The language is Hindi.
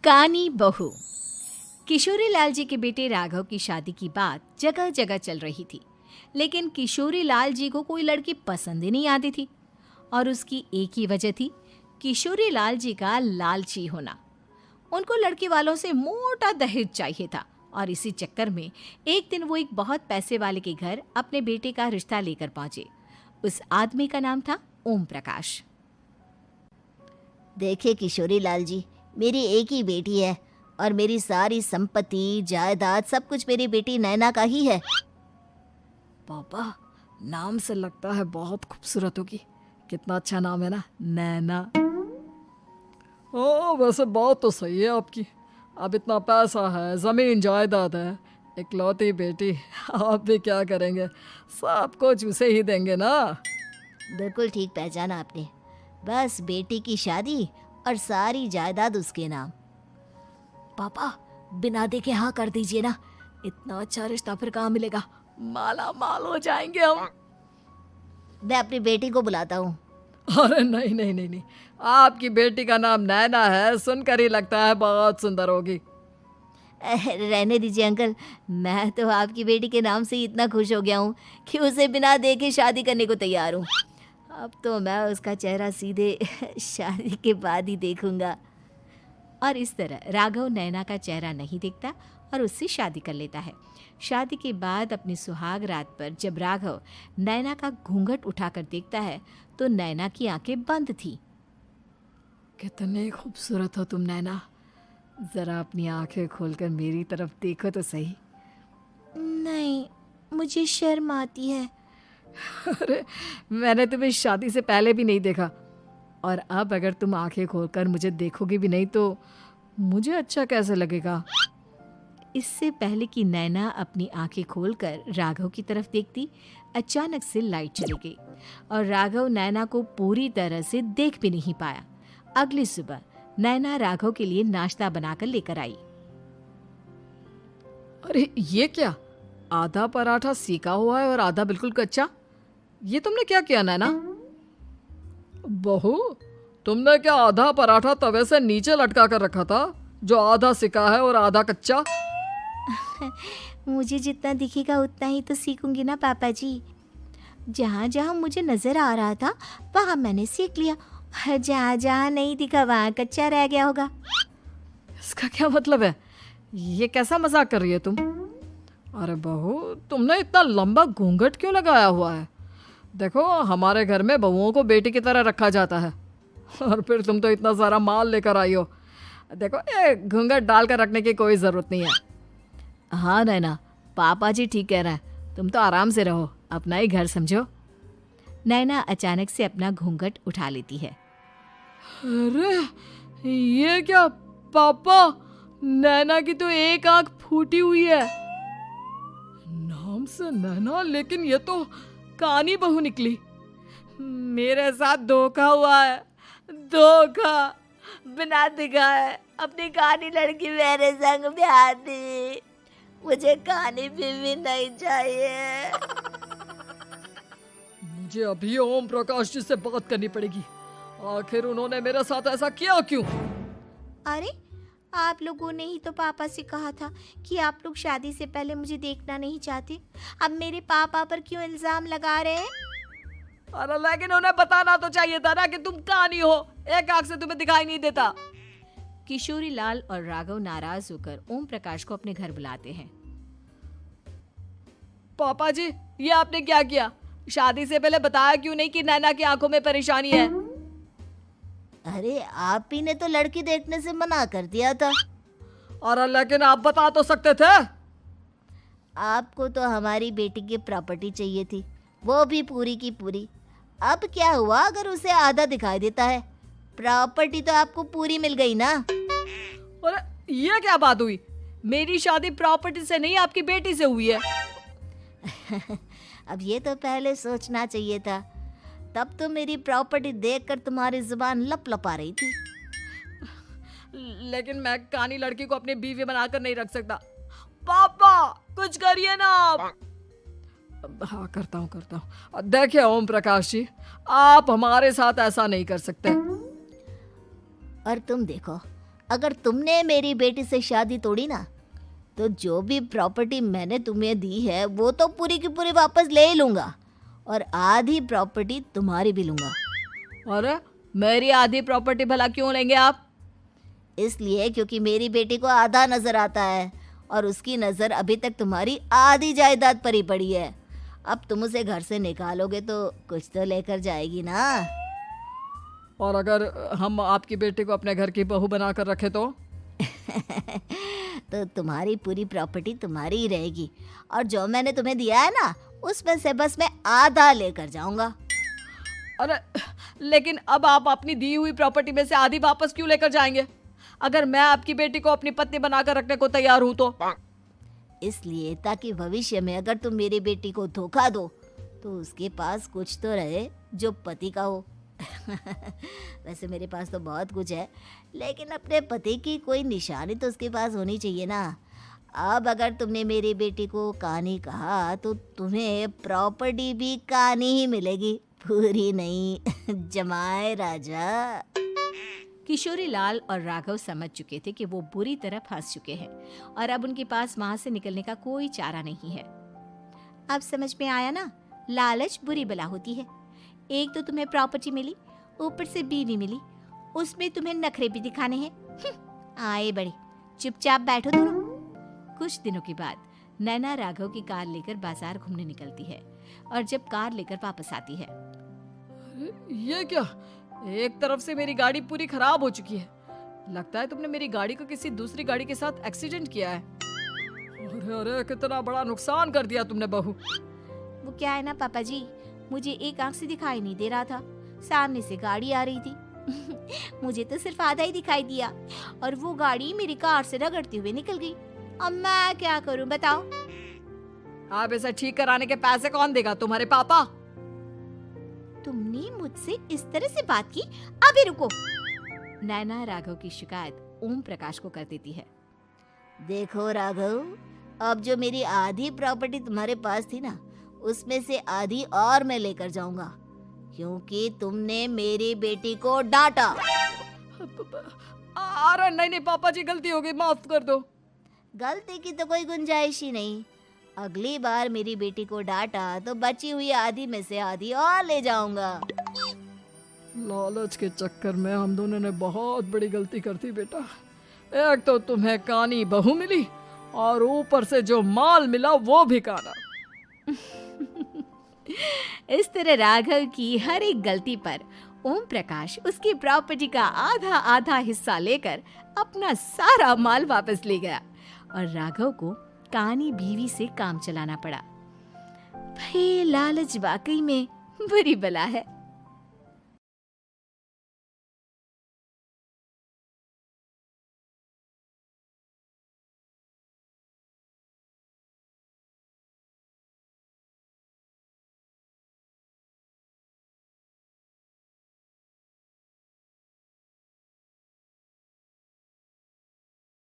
कानी बहू। किशोरी लाल जी के बेटे राघव की शादी की बात जगह जगह चल रही थी, लेकिन किशोरी लाल जी को कोई लड़की पसंद ही नहीं आती थी। और उसकी एक ही वजह थी, किशोरी लाल जी का लालची होना। उनको लड़की वालों से मोटा दहेज चाहिए था और इसी चक्कर में एक दिन वो एक बहुत पैसे वाले के घर अपने बेटे का रिश्ता लेकर पहुंचे। उस आदमी का नाम था ओम प्रकाश। देखिए किशोरी लाल जी, मेरी एक ही बेटी है और मेरी सारी संपत्ति जायदाद सब कुछ मेरी बेटी नैना का ही है। पापा, नाम से लगता है बहुत खूबसूरत होगी। कितना अच्छा नाम है ना, नैना। ओ, वैसे बात तो सही है आपकी। अब इतना पैसा है, जमीन जायदाद है, इकलौती बेटी, आप भी क्या करेंगे? सब कुछ उसे ही देंगे ना। बिल्कुल ठीक पहचाना आपने। बस बेटी की शादी और सारी जायदाद उसके नाम। पापा, बिना देखे हाँ कर दीजिए ना। इतना अच्छा रिश्ता फिर कहाँ मिलेगा? माला माल हो जाएंगे हम। मैं अपनी बेटी को बुलाता हूँ। अरे नहीं नहीं नहीं नहीं, आपकी बेटी का नाम नैना है, सुनकर ही लगता है बहुत सुंदर होगी। रहने दीजिए अंकल, मैं तो आपकी बेटी के नाम से ही इतना खुश हो गया हूँ कि उसे बिना देखे शादी करने को तैयार हूँ। अब तो मैं उसका चेहरा सीधे शादी के बाद ही देखूंगा। और इस तरह राघव नैना का चेहरा नहीं देखता और उससे शादी कर लेता है। शादी के बाद अपनी सुहाग रात पर जब राघव नैना का घूंघट उठाकर देखता है तो नैना की आंखें बंद थी। कितनी खूबसूरत हो तुम नैना, जरा अपनी आंखें खोलकर मेरी तरफ देखो तो सही। नहीं, मुझे शर्म आती है। अरे, मैंने तुम्हें शादी से पहले भी नहीं देखा, और अब अगर तुम आंखें खोलकर मुझे देखोगी भी नहीं तो मुझे अच्छा कैसे लगेगा? इससे पहले कि नैना अपनी आंखें खोलकर राघव की तरफ देखती, अचानक से लाइट चली गई और राघव नैना को पूरी तरह से देख भी नहीं पाया। अगली सुबह नैना राघव के लिए नाश्ता बनाकर लेकर आई। अरे ये क्या, आधा पराठा सीका हुआ है और आधा बिल्कुल कच्चा। ये तुमने क्या किया नैना? बहू, तुमने क्या आधा पराठा तवे से नीचे लटका कर रखा था, जो आधा सिका है और आधा कच्चा? मुझे जितना दिखेगा उतना ही तो सीखूंगी ना पापा जी। जहाँ जहाँ मुझे नजर आ रहा था वहाँ मैंने सीख लिया, जहाँ जहाँ नहीं दिखा वहाँ कच्चा रह गया होगा। इसका क्या मतलब है? ये कैसा मजाक कर रही है तुम? अरे बहू, तुमने इतना लंबा घूंघट क्यों लगाया हुआ है? देखो, हमारे घर में बहुओं को बेटी की तरह रखा जाता है, और फिर तुम तो इतना सारा माल लेकर आई हो। देखो, ये घूंघट डालकर रखने की कोई ज़रूरत नहीं है। हाँ नैना, पापा जी ठीक कह रहे हैं, तुम तो आराम से रहो, अपना ही घर समझो। नैना अचानक से अपना घूंघट उठा लेती है। अरे ये क्या पापा, नैना की तो एक आंख फूटी हुई है। नाम से नैना, लेकिन ये तो कानी बहू निकली। मेरे साथ धोखा हुआ है, धोखा। बिना दिखाए अपनी कानी लड़की मेरे संग ब्याह दी। मुझे कानी बीवी नहीं चाहिए। मुझे अभी ओम प्रकाश जी से बात करनी पड़ेगी। आखिर उन्होंने मेरे साथ ऐसा किया क्यों? अरे, आप लोगों ने ही तो पापा से कहा था कि आप लोग शादी से पहले मुझे देखना नहीं चाहते। अब मेरे पापा पर क्यों इल्जाम लगा रहे हैं? अरे लेकिन उन्हें बताना तो चाहिए था ना कि तुम कानी हो, एक आंख से तुम्हें दिखाई नहीं देता। किशोरी लाल और राघव नाराज होकर ओम प्रकाश को अपने घर बुलाते हैं। पापा जी, ये आपने क्या किया? शादी से पहले बताया क्यों नहीं कि नैना की आंखों में परेशानी है? अरे, आप ही ने तो लड़की देखने से मना कर दिया था। अरे लेकिन आप बता तो सकते थे। आपको तो हमारी बेटी की प्रॉपर्टी चाहिए थी, वो भी पूरी की पूरी। अब क्या हुआ अगर उसे आधा दिखाई देता है? प्रॉपर्टी तो आपको पूरी मिल गई ना। अरे ये क्या बात हुई? मेरी शादी प्रॉपर्टी से नहीं, आपकी बेटी से हुई है। अब ये तो पहले सोचना चाहिए था, तब तो मेरी प्रॉपर्टी देखकर तुम्हारी जुबान लप लपा रही थी। लेकिन मैं कानी लड़की को अपनी बीवी बनाकर नहीं रख सकता। पापा, कुछ करिए ना आप। हाँ, करता हूँ। देखिए ओम प्रकाश जी, आप हमारे साथ ऐसा नहीं कर सकते। और तुम देखो, अगर तुमने मेरी बेटी से शादी तोड़ी ना, तो जो भी प्रॉपर्टी मैंने तुम्हें दी है वो तो पूरी की पूरी वापस ले ही लूँगा, और आधी प्रॉपर्टी तुम्हारी भी लूँगा। अरे मेरी आधी प्रॉपर्टी भला क्यों लेंगे आप? इसलिए क्योंकि मेरी बेटी को आधा नज़र आता है और उसकी नज़र अभी तक तुम्हारी आधी जायदाद पर ही पड़ी है। अब तुम उसे घर से निकालोगे तो कुछ तो लेकर जाएगी ना। और अगर हम आपकी बेटी को अपने घर की बहू बना कर रखे तो? तो तुम्हारी पूरी प्रॉपर्टी तुम्हारी ही रहेगी, और जो मैंने तुम्हें दिया है ना, उसमें से बस मैं आधा लेकर जाऊंगा। अरे लेकिन अब आप अपनी दी हुई प्रॉपर्टी में से आधी वापस क्यों लेकर जाएंगे? अगर मैं आपकी बेटी को अपनी पत्नी बनाकर रखने को तैयार हूं तो? इसलिए ताकि भविष्य में अगर तुम मेरी बेटी को धोखा दो तो उसके पास कुछ तो रहे जो पति का हो। वैसे मेरे पास तो बहुत कुछ है, लेकिन अपने पति की कोई निशानी तो उसके पास होनी चाहिए ना। अब अगर तुमने मेरी बेटी को कानी कहा तो तुम्हें प्रॉपर्टी भी कानी ही मिलेगी, पूरी नहीं। जमाए राजा। किशोरी लाल और राघव समझ चुके थे कि वो बुरी तरह फंस चुके हैं और अब उनके पास वहां से निकलने का कोई चारा नहीं है। अब समझ में आया ना, लालच बुरी बला होती है। एक तो तुम्हें प्रॉपर्टी मिली, ऊपर से बीवी मिली, उसमें तुम्हें नखरे भी दिखाने हैं। आए बड़े, चुपचाप बैठो दोनों। कुछ दिनों के बाद नैना राघव की कार लेकर बाजार घूमने निकलती है और जब कार लेकर वापस आती है, ये क्या? एक तरफ से मेरी गाड़ी पूरी खराब हो चुकी है। लगता है तुमने मेरी गाड़ी को किसी दूसरी गाड़ी के साथ एक्सीडेंट किया है। अरे अरे कितना बड़ा नुकसान कर दिया तुमने बहू। वो क्या है ना पापा जी, मुझे एक आंख से दिखाई नहीं दे रहा था, सामने से गाड़ी आ रही थी। मुझे तो सिर्फ आधा ही दिखाई दिया और वो गाड़ी मेरी कार से रगड़ते हुए निकल गई। अब मैं क्या करूं बताओ? आप इसे ठीक कराने के पैसे कौन देगा? तुम्हारे पापा? तुमने मुझसे इस तरह से बात की? अभी रुको। नैना राघव की शिकायत ओम प्रकाश को कर देती है। देखो राघव, अब जो मेरी आधी प्रॉपर्टी तुम्हारे पास थी ना, उसमें से आधी और मैं लेकर जाऊंगा, क्योंकि तुमने मेरी बेटी को डांटा। अरे नहीं नहीं पापा जी, गलती हो गई, माफ कर दो। गलती की तो कोई गुंजाइश ही नहीं। अगली बार मेरी बेटी को डांटा तो बची हुई आधी में से आधी और ले जाऊंगा। लालच के चक्कर में हम दोनों ने बहुत बड़ी गलती कर दी बेटा। एक तो तुम्हें कानी बहू मिली और ऊपर से जो माल मिला वो भी काना। इस तरह राघव की हर एक गलती पर ओम प्रकाश उसकी प्रॉपर्टी का आधा आधा हिस्सा लेकर अपना सारा माल वापस ले गया और राघव को कानी बीवी से काम चलाना पड़ा। भाई लालच वाकई में बुरी बला है।